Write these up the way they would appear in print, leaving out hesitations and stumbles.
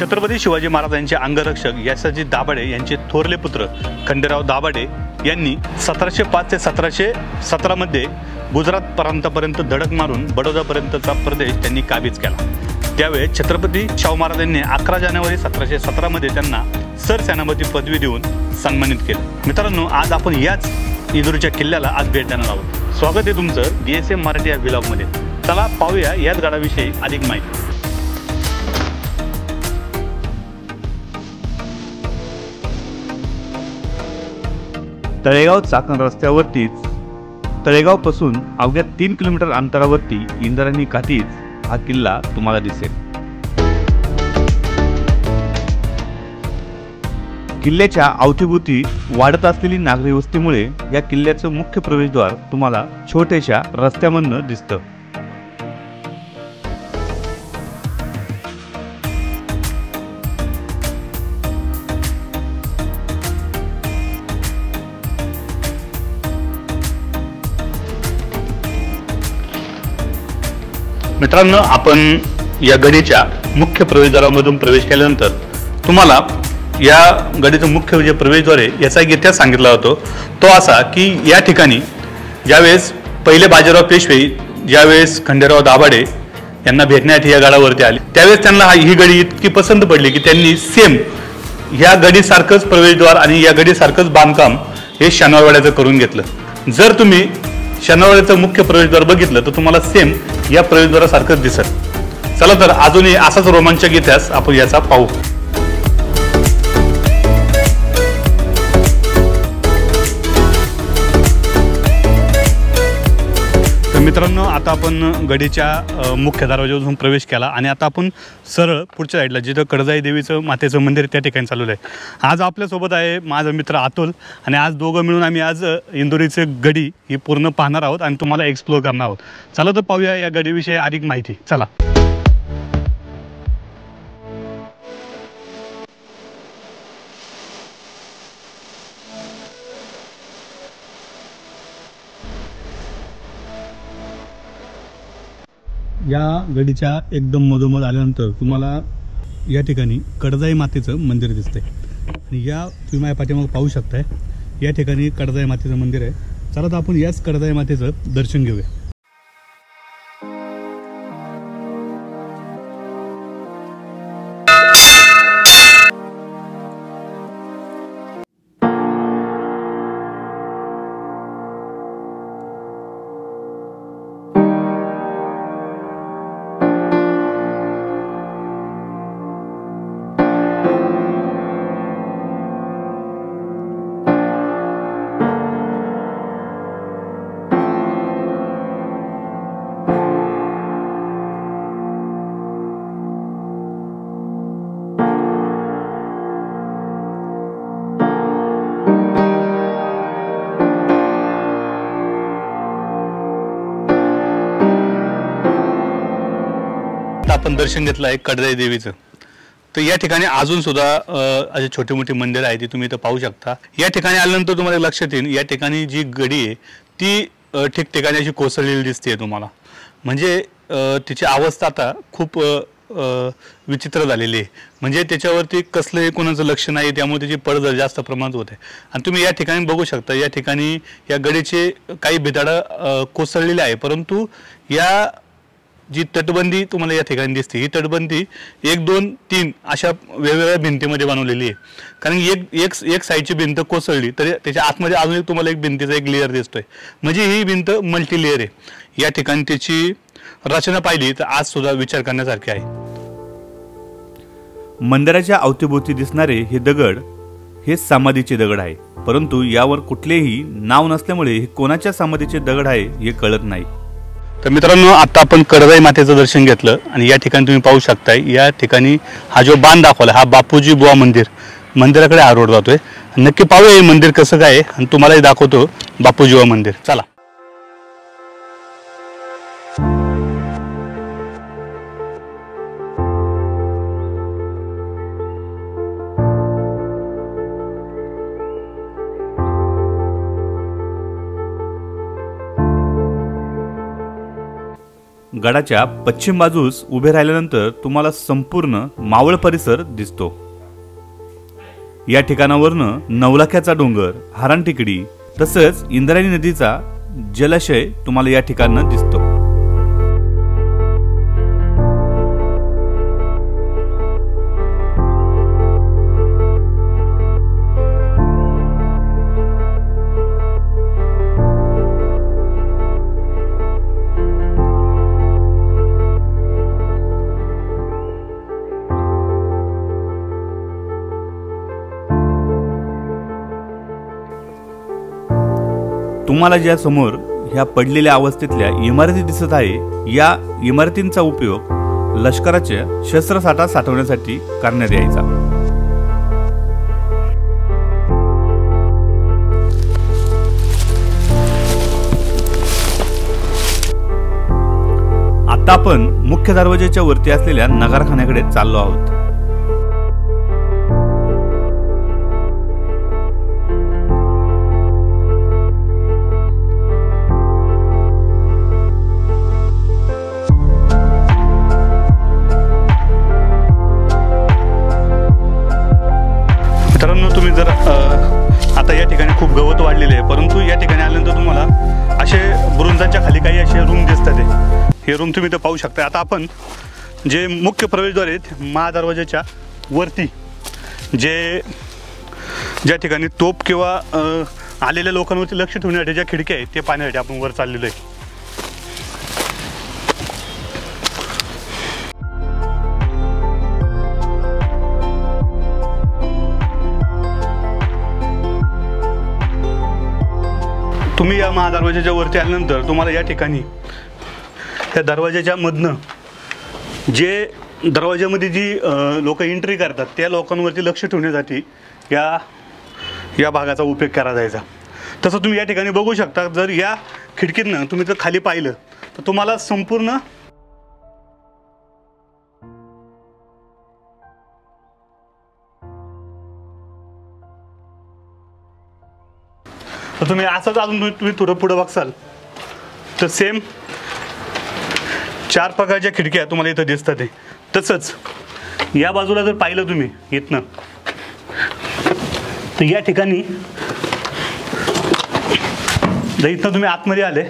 छत्रपती शिवाजी महाराजांचे अंगरक्षक यशाजी दाभाडे यांचे थोरले पुत्र खंडेराव दाभाडे यांनी 1705 ते 1717 मध्ये गुजरात प्रांतापर्यंत धडक मारून बडोदापर्यंतचा प्रदेश त्यांनी काबीज केला। त्यावेळी छत्रपती शाहू महाराजांनी 11 जानेवारी 1717 मध्ये त्यांना सरसेनापती पदवी देऊन सन्मानित केले। मित्रांनो, आज आपण याच इंदूरच्या किल्ल्याला आज भेट देणार आहोत। स्वागत आहे तुमचं DSM मराठी या व्लॉगमध्ये। चला पाहूया याच गडाविषयी अधिक माहिती। तळेगाव चाकण रस्त्यावरतीच तळेगावपासून अवघ्या 3 किलोमीटर अंतरावरती इंद्रायणी काठीच हा किल्ला तुम्हाला दिसेल। किल्ल्याच्या अवतीभोवती वाढत असलेली नागरी वस्तीमुळे या किल्ल्याचं मुख्य प्रवेशद्वार तुम्हाला छोट्याशा रस्त्यामधून दिसतं। मित्रांनो, आपण या गडीच्या मुख्य प्रवेशद्वारामधून प्रवेश केल्यानंतर तुम्हाला या गडीचं मुख्य जे प्रवेशद्वार आहे याचा एक इतिहास सांगितला होतो। तो असा की या ठिकाणी ज्यावेळेस पहिले बाजीराव पेशवे ज्यावेळेस खंडेराव दाभाडे यांना भेटण्यासाठी या गडावरती आले, त्यावेळेस त्यांना ही गडी इतकी पसंत पडली की त्यांनी सेम या गडीसारखंच प्रवेशद्वार आणि या गडीसारखंच बांधकाम हे शनिवारवाड्याचं करून घेतलं। जर तुम्ही शनिवारवाड्याचं मुख्य प्रवेशद्वार बघितलं तर तुम्हाला सेम या प्रवेशद्वारासारखंच दिसत। चला तर अजूनही असाच रोमांचक इतिहास आपण याचा पाहू। तर मित्रांनो, आता आपण गडीच्या मुख्य दरवाजातून प्रवेश केला आणि आता आपण सरळ पुढच्या साईडला जिथं कडजाई देवीचं मातेचं मंदिर त्या ठिकाणी चालवलं आहे। आज आपल्यासोबत आहे माझा मित्र अतुल आणि आज दोघं मिळून आम्ही आज इंदोरीचे गडी ही पूर्ण पाहणार आहोत आणि तुम्हाला एक्सप्लोर करणार आहोत। चला तर पाहूया या गडीविषयी अधिक माहिती। चला। या गडीच्या एकदम मधोमध आल्यानंतर तुम्हाला या ठिकाणी कडजाई मातेचं मंदिर दिसतंय आणि या तुम्ही माझ्या पाठीमागे पाहू शकताय या ठिकाणी कडजाई मातेचं मंदिर आहे। चला तर आपण याच कडजाई मातेचं दर्शन घेऊया। आपण दर्शन घेतलं आहे कडजाई देवीचं। तर या ठिकाणी अजून सुद्धा असे छोटे मोठे मंदिर आहे ती तुम्ही इथं पाहू शकता। या ठिकाणी आल्यानंतर तुम्हाला लक्षात येईल या ठिकाणी जी गडी आहे ती ठिकठिकाणी अशी कोसळलेली दिसते तुम्हाला, म्हणजे तिची अवस्था आता खूप विचित्र झालेली आहे, म्हणजे त्याच्यावरती कसलंही कोणाचं लक्ष नाही, त्यामुळे त्याची पडझड जास्त प्रमाणात होते। आणि तुम्ही या ठिकाणी बघू शकता या ठिकाणी या गडीचे काही भिताडं कोसळलेले आहे, परंतु या जी तटबंदी तुम्हाला या ठिकाणी दिसते ही तटबंदी 1 2 3 अशा वेगवेगळ्या भिंतीमध्ये बनवलेली आहे। कारण एक साईडची भिंत कोसळली तर त्याच्या आतमध्ये अजून एक तुम्हाला एक भिंतीचा एक लेअर दिसतोय, म्हणजे ही भिंत मल्टी लेअर आहे। या ठिकाणी त्याची रचना पाहिली तर आज सुद्धा विचार करण्यासारखी आहे। मंदिराच्या अवतीभोवती दिसणारे हे दगड हे समाधीचे दगड आहे, परंतु यावर कुठलेही नाव नसल्यामुळे हे कोणाच्या समाधीचे दगड आहे हे कळत नाही। तर मित्रांनो, आता आपण कडजाई मातेचं दर्शन घेतलं आणि या ठिकाणी तुम्ही पाहू शकताय या ठिकाणी हा जो बांध दाखवला हा बापूजी बुवा मंदिराकडे हा रोड जातोय। नक्की पाहूया हे मंदिर कसं काय आणि तुम्हालाही दाखवतो बापूजी बुवा मंदिर। चला। गडाच्या पश्चिम बाजूस उभे राहिल्यानंतर तुम्हाला संपूर्ण मावळ परिसर दिसतो। या ठिकाणावरनं नवलाख्याचा डोंगर, हारान टेकडी तसंच इंद्रायणी नदीचा जलाशय तुम्हाला या ठिकाणी दिसतो। तुम्हाला ज्या समोर ह्या पडलेल्या अवस्थेतल्या इमारती दिसत आहे, या इमारतींचा उपयोग लष्कराच्या शस्त्रसाठा साठवण्यासाठी करण्यात यायचा। आता आपण मुख्य दरवाजाच्या वरती असलेल्या नगारखान्याकडे चाललो आहोत। तुम्ही जर आता या ठिकाणी खूप गवत वाढलेले आहे, परंतु या ठिकाणी आल्यानंतर तुम्हाला असे ब्रुंजाच्या खाली काही असे रूम दिसतात। हे रूम तुम्ही तर पाहू शकता। आता आपण जे मुख्य प्रवेशद्वार आहेत महादरवाजाच्या वरती ज्या ठिकाणी तोप किंवा आलेल्या लोकांवरती लक्ष ठेवण्यासाठी ज्या खिडक्या आहेत ते पाहण्यासाठी आपण वर चाललेलो आहे। तुम्ही या महादरवाजाच्या वरती आल्यानंतर तुम्हाला या ठिकाणी त्या दरवाजाच्या मधनं जे दरवाजामध्ये जी लोक एंट्री करतात त्या लोकांवरती लक्ष ठेवण्यासाठी या भागाचा उपयोग केला जायचा। तसं तुम्ही या ठिकाणी बघू शकता। जर या खिडकीतनं तुम्ही जर खाली पाहिलं तर तुम्हाला संपूर्ण तर तुम्ही असंच अजून तुम्ही थोडं पुढं बघसाल तर सेम 4 प्रकारच्या खिडक्या तुम्हाला इथं दिसतात। तसंच या बाजूला जर पाहिलं तुम्ही इथनं तर या ठिकाणी जर इथनं तुम्ही आतमध्ये आले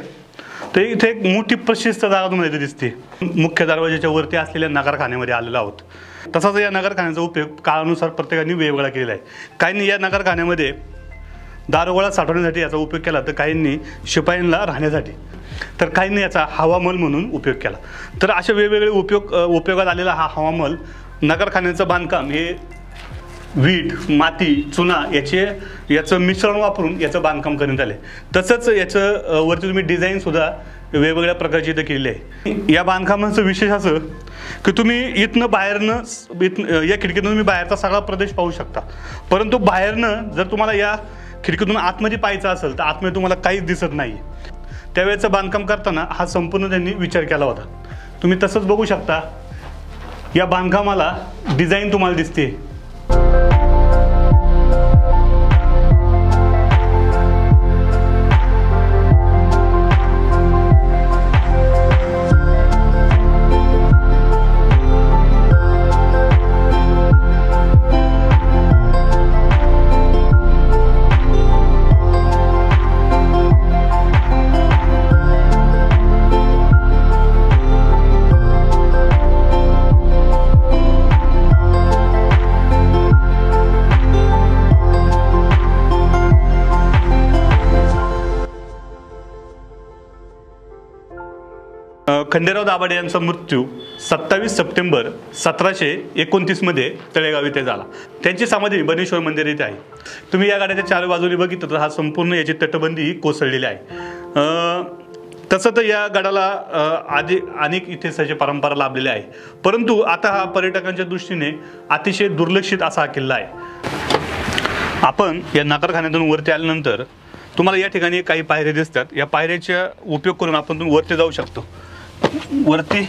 तर इथे एक मोठी प्रशस्त जागा तुम्हाला इथे दिसते। मुख्य दरवाजाच्या वरती असलेल्या नगरखान्यामध्ये आलेलो आहोत। तसाच या नगरखान्याचा उपयोग काळानुसार प्रत्येकाने वेगवेगळा केलेला आहे। काहींनी या नगरखान्यामध्ये दारुगोळा साठवण्यासाठी याचा उपयोग केला, तर काहींनी शिपायांना राहण्यासाठी, तर काहींनी याचा हवामहल म्हणून उपयोग केला। तर अशा वेगवेगळे उपयोगात आलेला हा हवामहल नगरखान्याचं बांधकाम हे वीट, माती, चुना याचं मिश्रण वापरून याचं बांधकाम करण्यात आले। तसंच याचं वरती तुम्ही डिझाईन सुद्धा वेगवेगळ्या प्रकारची इथं केलेली आहे। या बांधकामाचं विशेष असं की तुम्ही इथनं बाहेरनं या खिडकीतून तुम्ही बाहेरचा सगळा प्रदेश पाहू शकता, परंतु बाहेरनं जर तुम्हाला या खिडकीतून आतमध्ये पाहायचं असेल तर आतमध्ये तुम्हाला काहीच दिसत नाही। त्यावेळेचं बांधकाम करताना हा संपूर्ण त्यांनी विचार केला होता। तुम्ही तसंच बघू शकता या बांधकामाला डिझाईन तुम्हाला दिसते। खंडेराव दाभाडे यांचा मृत्यू 27 सप्टेंबर 1729 मध्ये तळेगाव येथे झाला। त्यांची समाधी बनेश्वर मंदिर येथे आहे। तुम्ही या गाड्याच्या 4 बाजूने बघितलं तर हा संपूर्ण याची तटबंदी कोसळलेली आहे। तसं तर या गडाला आधी अनेक इतिहासाची परंपरा लाभलेली आहे, परंतु आता हा पर्यटकांच्या दृष्टीने अतिशय दुर्लक्षित असा हा किल्ला आहे। आपण या नगरखान्यातून वरती आल्यानंतर तुम्हाला या ठिकाणी काही पायऱ्या दिसतात। या पायऱ्याचा उपयोग करून आपण वरती जाऊ शकतो। वरती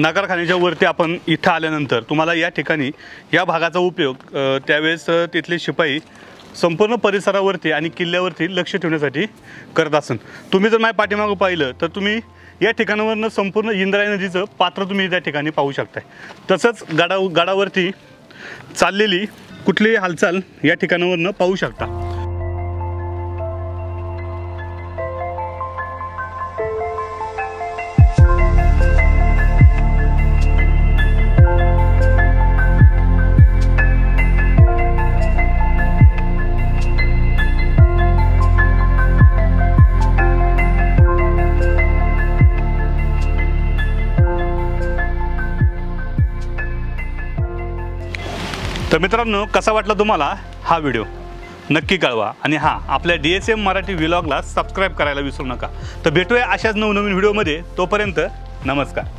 नगरखान्याच्या वरती आपण इथं आल्यानंतर तुम्हाला या ठिकाणी या भागाचा उपयोग त्यावेळेस तिथले शिपाई संपूर्ण परिसरावरती आणि किल्ल्यावरती लक्ष ठेवण्यासाठी करत असन. तुम्ही जर माझ्या पाठीमागं पाहिलं तर तुम्ही या ठिकाणावरनं संपूर्ण इंद्रायणी नदीचं पात्र तुम्ही त्या ठिकाणी पाहू शकताय. तसंच गडावरती चाललेली कुठलीही हालचाल या ठिकाणावरनं पाहू शकता. तर मित्रांनो, कसा वाटला तुम्हाला हा व्हिडिओ नक्की कळवा. आणि हां, आपल्या DSM मराठी व्लॉगला सबस्क्राईब करायला विसरू नका. तर भेटूया अशाच नवनवीन व्हिडिओमध्ये. तोपर्यंत नमस्कार.